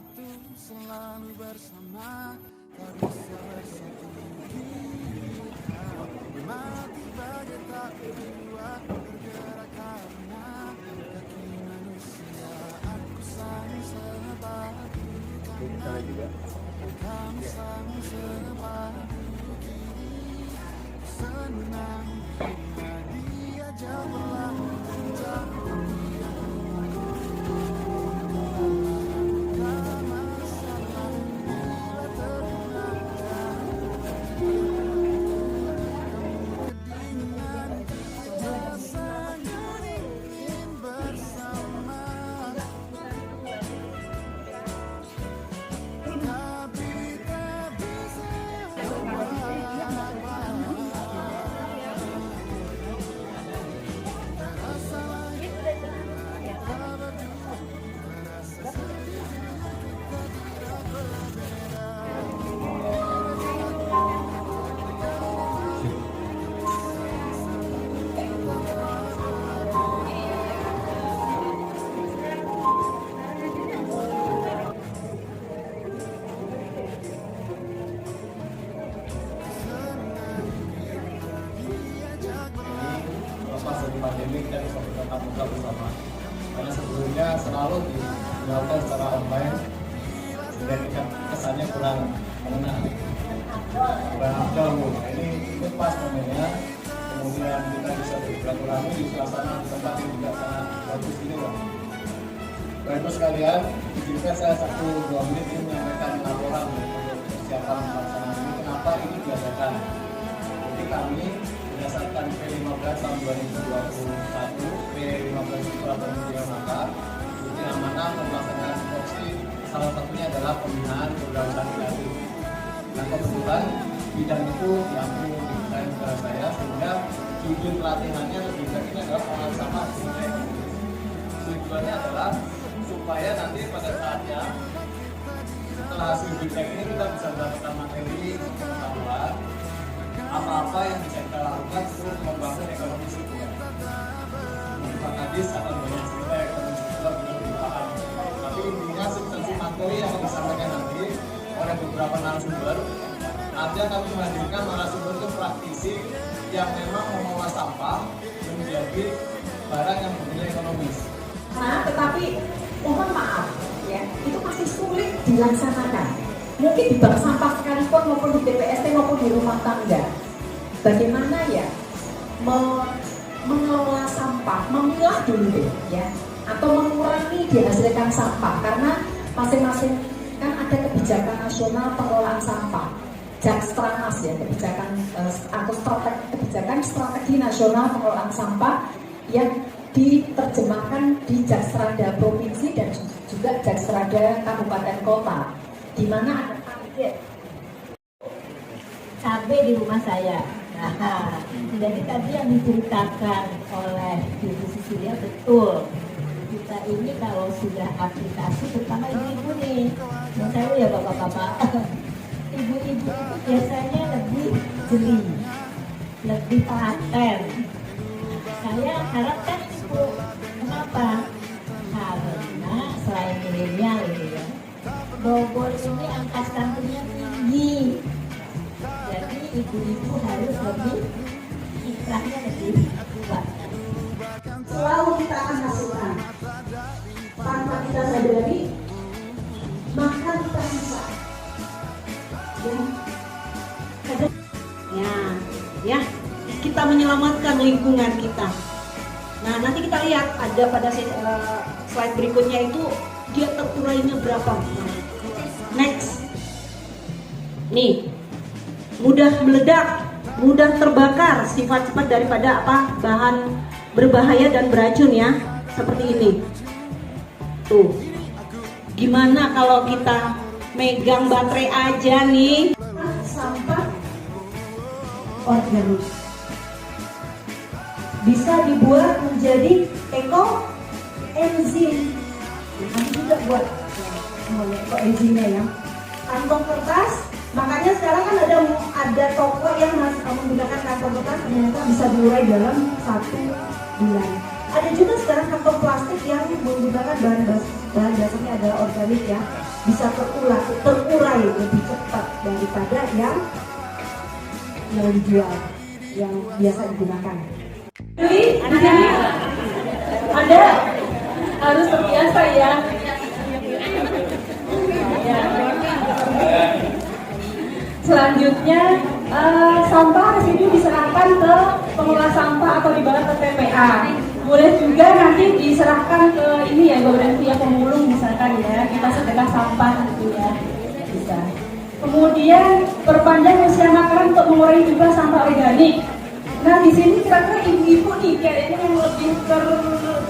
satu selalu bersama, tak bisa bersatu kita. Mati bagai tak berdua, bergerak karena kaki manusia. Aku sang sepatu kanan, kamu sang sepatu kiri. Senang bila diajak berlalu jauh dunia. Pandemi kita bisa bertatap muka bersama, karena sebelumnya selalu dilakukan secara online sehingga kita kesannya kurang mengenal, kurang afdal. Ini pas momennya, kemudian kita bisa bersilaturahmi di suasana tempat yang juga sangat bagus ini loh. Bapak sekalian, izinkan saya 1-2 menit ini menyampaikan laporan untuk persiapan pelaksanaan ini. Kenapa ini diadakan? Jadi kami berdasarkan P15 tahun 2021, P15 Peraturan Menteri maka ini amanah pelaksanaan tupoksi salah satunya adalah pembinaan keberagaman kreatif. Nah kebetulan bidang itu diambil di negara saya, sehingga judul pelatihannya lebih baik ini adalah pengolahan sampah fintech. Tujuannya adalah supaya nanti pada saatnya setelah hasil fintech ini kita bisa mendapatkan materi pengetahuan apa-apa yang bisa kita lakukan untuk membangun ekonomi sirkular. Pak Kadis akan banyak cerita ekonomi sirkular belum dibahas. Tapi intinya substansi materi yang akan disampaikan nanti oleh beberapa narasumber. Nanti akan menghadirkan narasumber itu praktisi yang memang mengolah sampah menjadi barang yang bernilai ekonomis. Nah, tetapi mohon maaf ya, itu masih sulit dilaksanakan. Mungkin di bank sampah sekalipun maupun di TPST maupun di rumah tangga. Bagaimana ya mengelola sampah, memilah dulu deh ya, atau mengurangi dihasilkan sampah, karena masing-masing kan ada kebijakan nasional pengelolaan sampah, Jakstranas ya, kebijakan strategi nasional pengelolaan sampah yang diterjemahkan di Jaksrada provinsi dan juga Jaksrada kabupaten kota, di mana ada target cabai di rumah saya. Nah, jadi tadi yang diceritakan oleh Ibu Sisilia betul. Kita ini kalau sudah aplikasi, terutama ibu-ibu nih, yang saya ya bapak-bapak, ibu-ibu itu biasanya lebih jeli, lebih telaten. Saya harapkan itu, kenapa? Karena selain milenial ini ya, Bogor ini angka stuntingnya tinggi. Jadi ibu-ibu harus lebih ikrahnya lebih kuat. selalu kita akan hasilkan tanpa kita sadari, maka kita bisa ya kita menyelamatkan lingkungan kita. Nah nanti kita lihat ada pada slide berikutnya itu dia terurainya berapa. Next, nih mudah meledak, mudah terbakar, sifat cepat daripada bahan berbahaya dan beracun ya, seperti ini. Tuh, gimana kalau kita megang baterai aja nih? sampah organik bisa dibuat menjadi enzim. Nanti juga buat enzimnya ya. Kantong kertas, makanya sekarang kan ada toko yang menggunakan kantong kertas ternyata bisa diurai dalam 1 bulan. Ada juga sekarang kantong plastik plastik yang menggunakan bahan dasarnya adalah organik ya, bisa terurai lebih cepat daripada yang dijual, yang biasa digunakan. Jadi di sini Anda harus terbiasa ya. Selanjutnya sampah residu diserahkan ke pengelola sampah atau dibawa ke TPA. Boleh juga nanti diserahkan ke ini ya, badan pihak pemulung misalkan ya, kita sedekah sampah gitu ya, bisa. Kemudian perpanjang usia makanan untuk mengurangi jumlah sampah organik. Nah di sini kira-kira ibu-ibu nih kayaknya yang lebih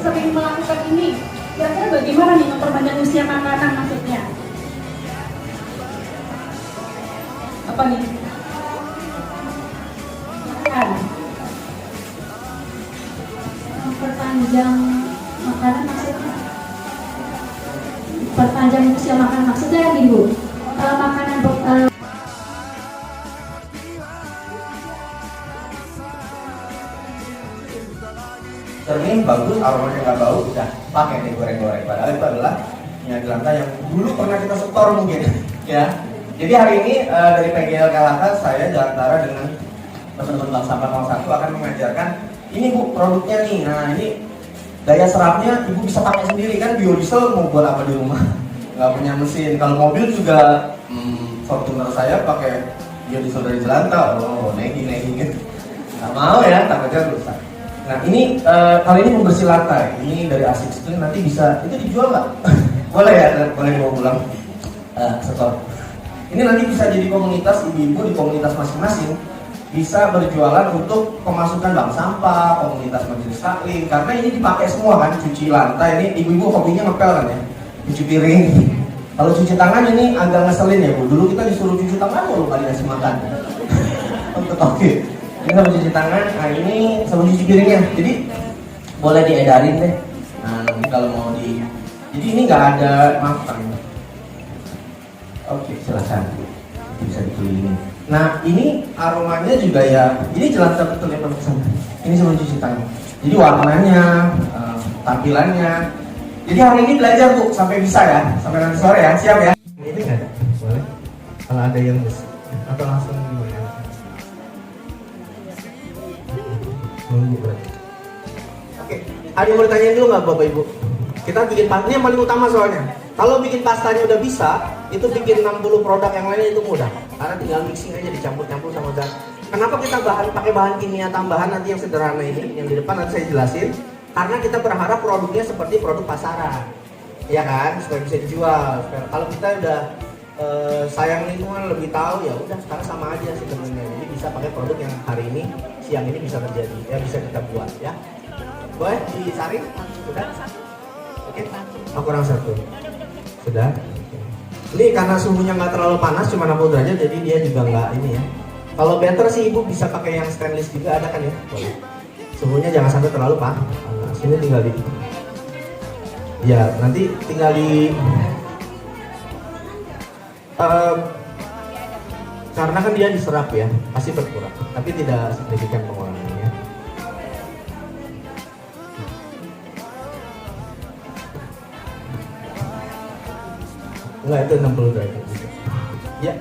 sering melakukan ini. Kira-kira bagaimana nih memperpanjang usia makanan maksudnya? Apa nih? Perpanjang makanan maksudnya? Perpanjang usia makanan maksudnya kan ibu? Makanan cermin bagus, aromanya nggak bau, udah pakai deh goreng-goreng. Padahal itu adalah minyak jelantah yang dulu pernah kita setor mungkin, ya. Jadi hari ini dari PGL KLHK saya Jalantara dengan teman-teman Bank Sampah 01 akan mengajarkan ini Bu produknya nih. Nah ini daya serapnya ibu bisa pakai sendiri kan, biodiesel mau buat apa di rumah? Nggak punya mesin. Kalau mobil juga Fortuner saya pakai biodiesel dari jelantah. Oh negi gitu. Nggak mau ya, takutnya rusak. Nah ini kali ini membersih lantai. Ini dari A16 nanti bisa itu dijual nggak? Boleh ya, boleh dibawa pulang setor. Ini nanti bisa jadi komunitas ibu-ibu di komunitas masing-masing, bisa berjualan untuk pemasukan bank sampah, komunitas majelis taklim, karena ini dipakai semua kan, cuci lantai. Ini ibu-ibu hobinya ngepel kan ya, cuci piring. Kalau cuci tangan ini agak ngeselin ya Bu, dulu kita disuruh cuci tangan mulu kali ngasih makan. Oke, ini sama cuci tangan, nah ini sama cuci piringnya, jadi boleh diedarin deh. Nah nanti kalau mau jadi ini nggak ada maaf. Oke, silakan bisa dikelilingi. Nah ini aromanya juga ya, ini jelantah betul ya pemirsa. Ini sebelum cuci tangan. Jadi warnanya, tampilannya. Jadi hari ini belajar Bu sampai bisa ya, sampai nanti sore ya, siap ya? Ini nggak ada, boleh. Kalau ada yang bisa, atau langsung gimana? Nunggu berarti. Oke, ada yang mau ditanya dulu nggak Bapak Ibu? Kita bikin pasta, ini yang paling utama soalnya. Kalau bikin pastanya udah bisa, itu bikin 60 produk yang lainnya itu mudah. Karena tinggal mixing aja, dicampur-campur sama zat. Kenapa kita pakai bahan kimia tambahan nanti yang sederhana ini, yang di depan nanti saya jelasin. Karena kita berharap produknya seperti produk pasaran, ya kan, supaya bisa dijual. Kalau kita udah sayang lingkungan, lebih tahu ya udah sekarang sama aja sebenarnya. Jadi bisa pakai produk yang hari ini, siang ini bisa terjadi, ya bisa kita buat ya. Boleh disaring? Sudah? Oke, kurang satu. Sudah. Ini karena suhunya nggak terlalu panas, cuma 60 derajat, jadi dia juga nggak ini ya. Kalau better sih ibu bisa pakai yang stainless juga ada kan ya. Boleh. Suhunya jangan sampai terlalu panas. Sini tinggal di. Ya nanti tinggal di. Karena kan dia diserap ya, pasti berkurang, tapi tidak signifikan pengurangannya. Enggak, itu 60 derajat juga. Ya.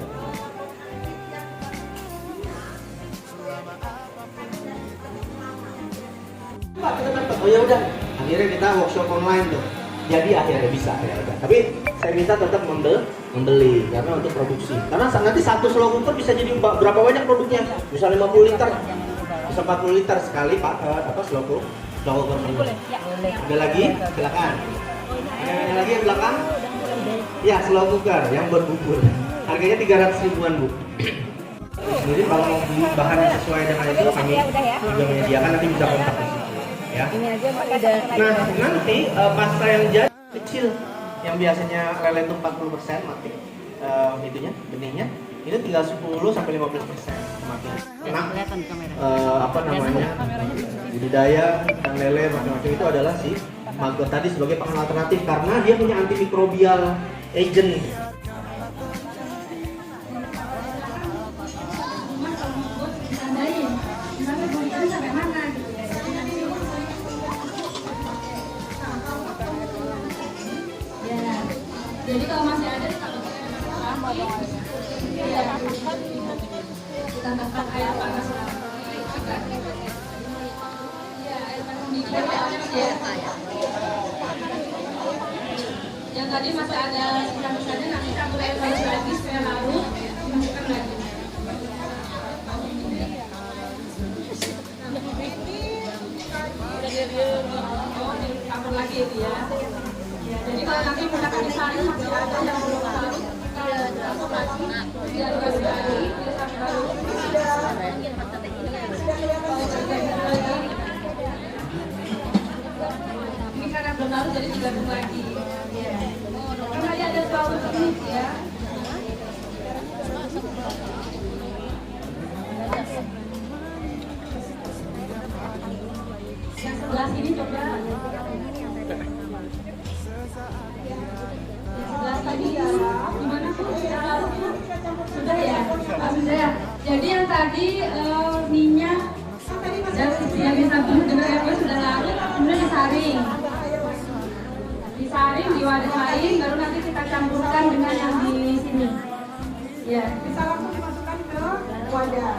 Oh ya udah, akhirnya kita workshop online tuh. Jadi akhirnya bisa ya udah. Tapi saya minta tetap membeli karena untuk produksi. Karena nanti satu slow cooker bisa jadi berapa banyak produknya? Bisa 50 liter, bisa 40 liter sekali Pak. Slow cooker. Ada lagi? Silakan. Ada lagi yang belakang? Ya, slow cooker yang buat bubur. Harganya 300 ribuan Bu. Jadi kalau mau beli bahan sesuai dengan itu kami juga menyediakan, nanti bisa kontak di situ. Ya. Nah nanti pasta yang jadi kecil, yang biasanya lele itu 40% mati, itunya benihnya, itu tinggal 10 sampai 15% mati. Nah, apa namanya budidaya dan lele macam-macam itu adalah si maggot tadi sebagai pangan alternatif karena dia punya antimikrobial agent. Jadi kalau masih ada ditambahkan air panas lagi. Ya, air panas dikit ya. Yang tadi masih ada sisa-sisanya, nanti campur air panas lagi supaya larut, dimasukkan lagi. Campur lagi itu ya. Ya, jadi kalau nanti menggunakan disaring masih ada yang belum larut, campur lagi. Biar baru lagi, biar sampai larut. Ini karena belum larut jadi digabung lagi. Karena dia ada 20 menit ya. Yang sebelah sini coba. Yang sebelah tadi ya. Gimana tuh? Sudah ya? Sudah ya. Jadi yang tadi minyak yang disamping dengan air sudah larut, kemudian disaring. Disaring di wadah lain, baru nanti kita campurkan dengan yang di sini. Ya, bisa langsung dimasukkan ke wadah.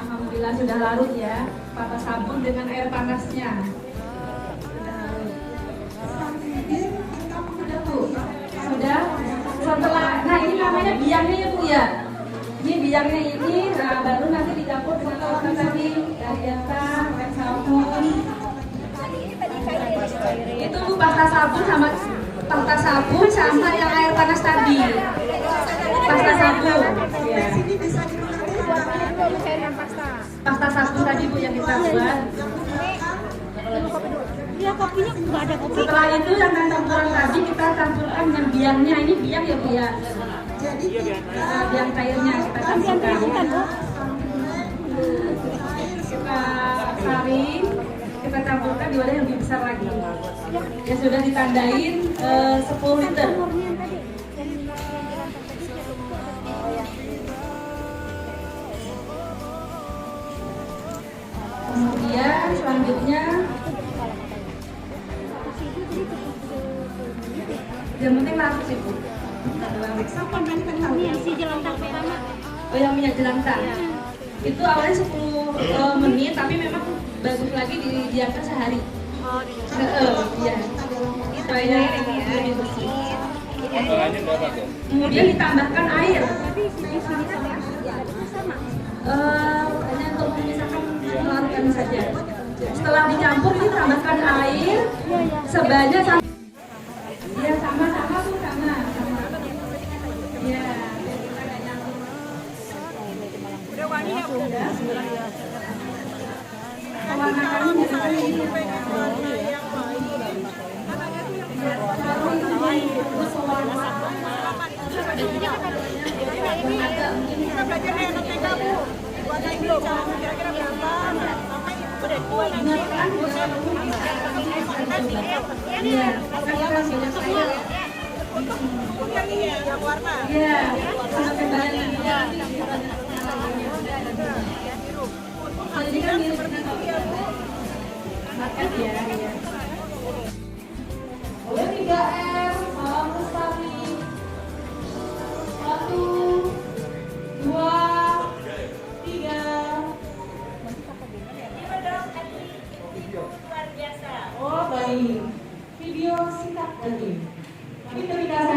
Alhamdulillah sudah larut ya, pakai sabun dengan air panasnya. Sudah. Setelah, nah ini namanya biangnya ya Bu ya. Ini biangnya ini, nah baru nanti dicampur dengan air tadi, ternyata sabun. Itu Bu pasta sabun sama yang air panas tadi. Pasta sabun. Ya. Pasta sabun tadi Bu yang kita buat. Iya, kopinya nggak ada kopi. Setelah itu yang campuran tadi kita campurkan dengan biangnya. Ini biang ya Bu ya. Biang cairnya kita campurkan. Kita saring, kita campurkan di wadah yang lebih besar lagi. Ya sudah ditandain 10 liter. Kemudian selanjutnya yang penting larut sih Bu. Yang si jelantang pertama. Oh yang minyak jelantang. Itu awalnya 10 menit, tapi memang bagus lagi didiamkan sehari. Iya. Supaya lebih bersih. Kemudian ditambahkan air. Hanya untuk memisahkan larutkan saja. Setelah dicampur ini tambahkan air sebanyak ya sama-sama Bu, sama. Ya. Udah wangi ya Bu? Sudah. Pewarnaannya bisa ini. Kita belajar NPK Bu. Warna ini kira-kira berapa? Udah tua lagi. Iya, kita sudah saya. Yang warna. Iya, sampai banyak. Jadi kan mirip dengan makan ya. Udah 3M, salam lestari. 1, 2, 3. Luar biasa. Oh baik, video singkat lagi. Ini terima kasih.